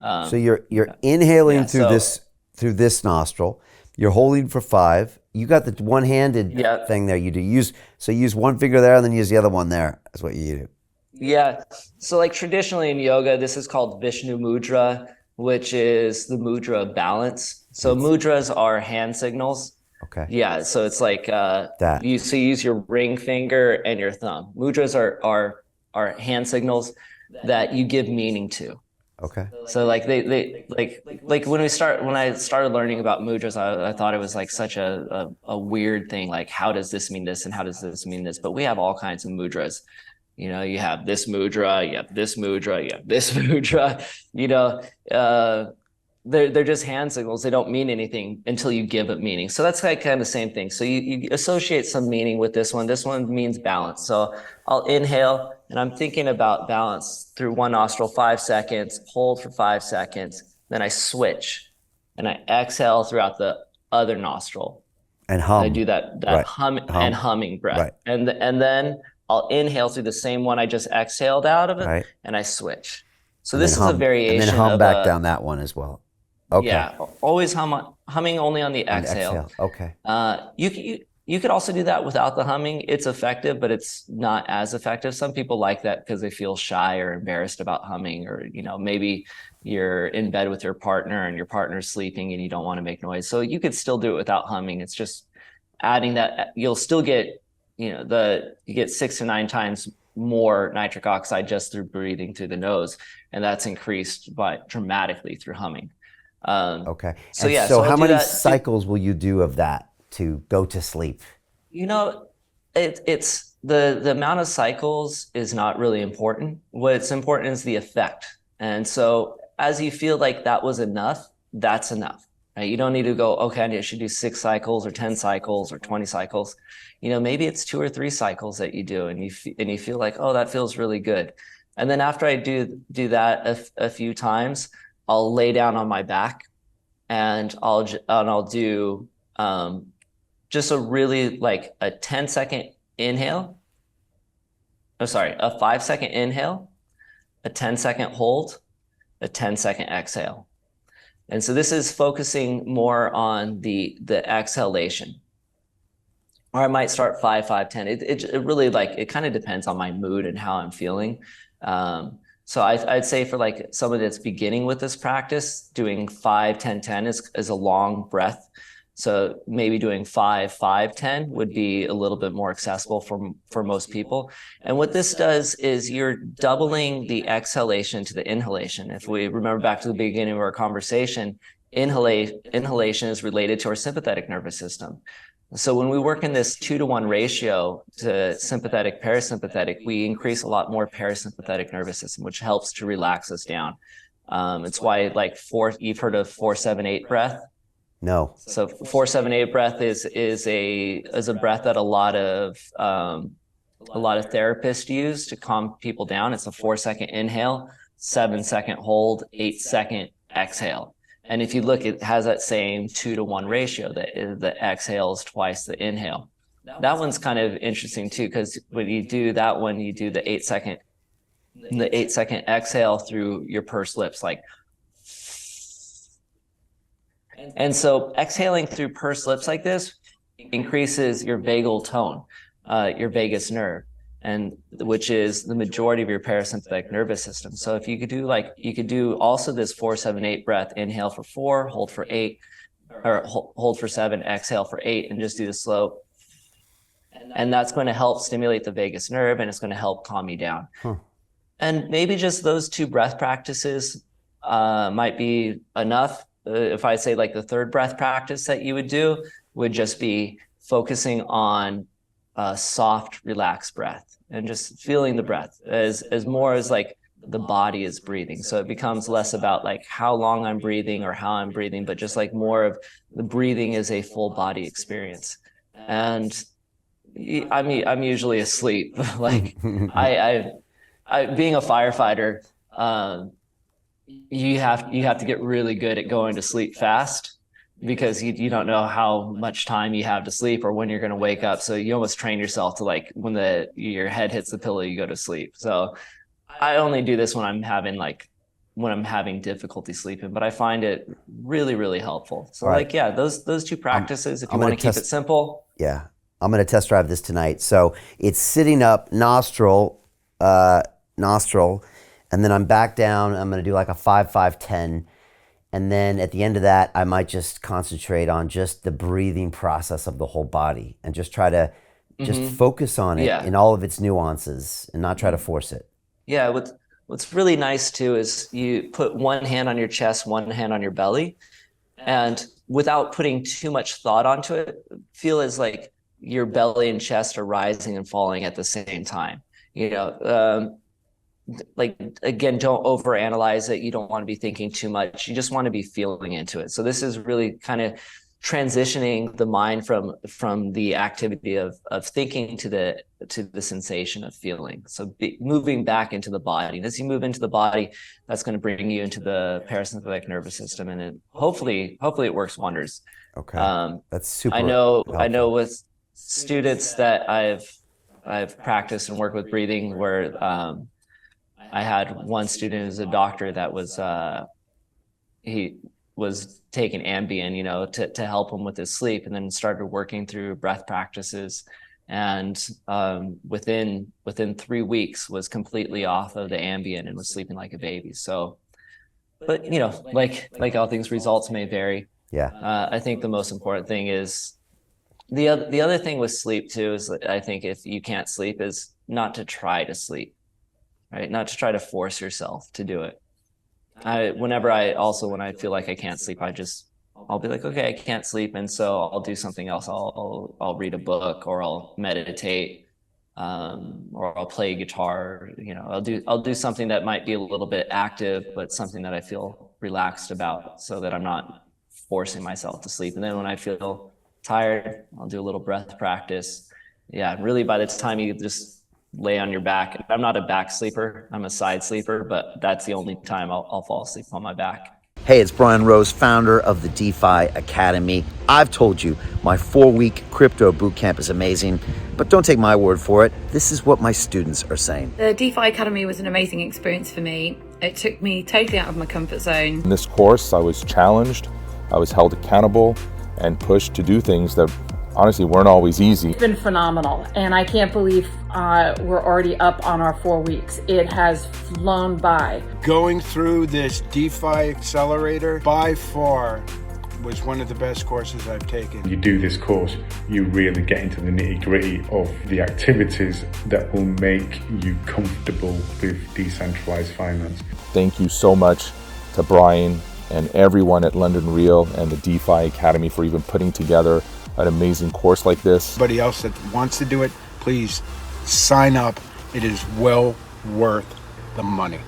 So Um, you're inhaling yeah. So through this nostril. You're holding for 5. You got the one-handed yeah, thing there. You do use so you use one finger there and then use the other one there. That's what you do. yeah. So like traditionally in yoga, this is called Vishnu Mudra, which is the mudra of balance. And So it's mudras are hand signals. okay. Yeah. So it's like That you use your ring finger and your thumb. Mudras are hand signals that you give meaning to. okay. So like like when I started learning about mudras, I thought it was like such a weird thing. Like how does this mean this and how does this mean this? But we have all kinds of mudras. You know, you have this mudra, you have this mudra, you have this mudra. You know, they're just hand signals. They don't mean anything until you give it meaning. So that's like kind of the same thing. So you associate some meaning with this one. This one means balance. So I'll inhale and I'm thinking about balance through one nostril, 5 seconds, hold for 5 seconds. Then I switch and I exhale throughout the other nostril. And And I hum. do that Right. hum and Hum. humming breath. Right. And then I'll inhale through the same one I just exhaled out of it Right. and I switch. So And then this is a hum. And then variation hum of back a down that one as well. Okay. yeah, always humming only on the On the exhale. exhale. Okay. You could also do that without the humming. It's effective, but it's not as effective. Some people like that because they feel shy or embarrassed about humming, or maybe you're in bed with your partner and your partner's sleeping and you don't want to make noise. So you could still do it without humming. It's just adding that. You'll still get you get 6 to 9 times more nitric oxide just through breathing through the nose, and that's increased by dramatically through humming. Okay. So And yeah, so so I'll how do many that. cycles will you do of that to go to sleep? You know, it's the amount of cycles is not really important. What's important is the effect. And so as you feel like that was enough, that's enough. Right? You don't need to go, okay, I should do 6 cycles or 10 cycles or 20 cycles. Maybe it's 2 or 3 cycles that you do and you feel like, oh, that feels really good. And then after I do that a few times, I'll lay down on my back and I'll do just a really like a 10-second inhale. Oh, sorry, a 5-second inhale, a 10-second hold, a 10-second exhale. And so this is focusing more on the exhalation. Or I might start 5, 5, 10. It really like it kind of depends on my mood and how I'm feeling. So I'd say for like someone that's beginning with this practice, doing 5, 10, 10 is a long breath. So maybe doing 5, 5, 10 would be a little bit more accessible for most people. And what this does is you're doubling the exhalation to the inhalation. If we remember back to the beginning of our conversation, inhalation is related to our sympathetic nervous system. So when we work in this 2-to-1 ratio to sympathetic, parasympathetic, we increase a lot more parasympathetic nervous system, which helps to relax us down. It's why like you've heard of 4-7-8 breath. No. So 4-7-8 breath is a breath that a lot of therapists use to calm people down. It's a 4-second inhale, 7-second hold, 8-second exhale. And if you look, it has that same 2-to-1 ratio that the exhale is twice the inhale. That one's kind of interesting too, because when you do that one, you do the 8-second exhale through your pursed lips, like. And so exhaling through pursed lips like this increases your vagal tone, your vagus nerve, and which is the majority of your parasympathetic nervous system. So if you could do also this 4-7-8 breath, inhale for 4, hold for 8, or hold for 7, exhale for 8, and just do the slow. And that's going to help stimulate the vagus nerve and it's going to help calm you down. Huh. And maybe just those 2 breath practices might be enough. If I say like the third breath practice that you would do would just be focusing on soft, relaxed breath and just feeling the breath as more as like the body is breathing. So it becomes less about like how long I'm breathing or how I'm breathing, but just like more of the breathing is a full body experience. And I'm usually asleep. Like I being a firefighter, you have to get really good at going to sleep fast because you don't know how much time you have to sleep or when you're going to wake up. So you almost train yourself to like when your head hits the pillow, you go to sleep. So I only do this when I'm having like when I'm having difficulty sleeping, but I find it really, really helpful. So All right. like, yeah, those two practices, if you I'm want gonna to keep test- it simple. Yeah, I'm going to test drive this tonight. So it's sitting up, nostril, and then I'm back down. I'm going to do like a 5-5-10. And then at the end of that, I might just concentrate on just the breathing process of the whole body and just try to just focus on it in Yeah. all of its nuances and not try to force it. Yeah. What's really nice too is you put one hand on your chest, one hand on your belly, and without putting too much thought onto it, feel as like your belly and chest are rising and falling at the same time. You know, like again, don't overanalyze it. You don't want to be thinking too much. You just want to be feeling into it. So this is really kind of transitioning the mind from the activity of thinking to the sensation of feeling. So moving back into the body. And as you move into the body, that's going to bring you into the parasympathetic nervous system, and hopefully it works wonders. Okay, that's super I know helpful. with students that I've practiced and worked with breathing, where I had one student who's a doctor that he was taking Ambien, to help him with his sleep, and then started working through breath practices. And within 3 weeks was completely off of the Ambien and was sleeping like a baby. So, but like all things, results may vary. Yeah. I think the most important thing is the other thing with sleep too is, I think if you can't sleep, is not to try to sleep. Right? Not to try to force yourself to do it. When I feel like I can't sleep, I'll be like, okay, I can't sleep. And so I'll do something else. I'll read a book, or I'll meditate, or I'll play guitar. I'll do something that might be a little bit active, but something that I feel relaxed about, so that I'm not forcing myself to sleep. And then when I feel tired, I'll do a little breath practice. Yeah. Really, by the time you just lay on your back. I'm not a back sleeper. I'm a side sleeper, but that's the only time I'll fall asleep on my back. Hey, it's Brian Rose, founder of the DeFi Academy. I've told you my 4-week crypto bootcamp is amazing, but don't take my word for it. This is what my students are saying. The DeFi Academy was an amazing experience for me. It took me totally out of my comfort zone. In this course, I was challenged, I was held accountable, and pushed to do things that honestly weren't always easy. It's been phenomenal, and I can't believe we're already up on our 4 weeks. It has flown by. Going through this DeFi accelerator by far was one of the best courses I've taken. You do this course, you really get into the nitty-gritty of the activities that will make you comfortable with decentralized finance. Thank you so much to Brian and everyone at London Real and the DeFi Academy for even putting together an amazing course like this. Anybody else that wants to do it, please sign up. It is well worth the money.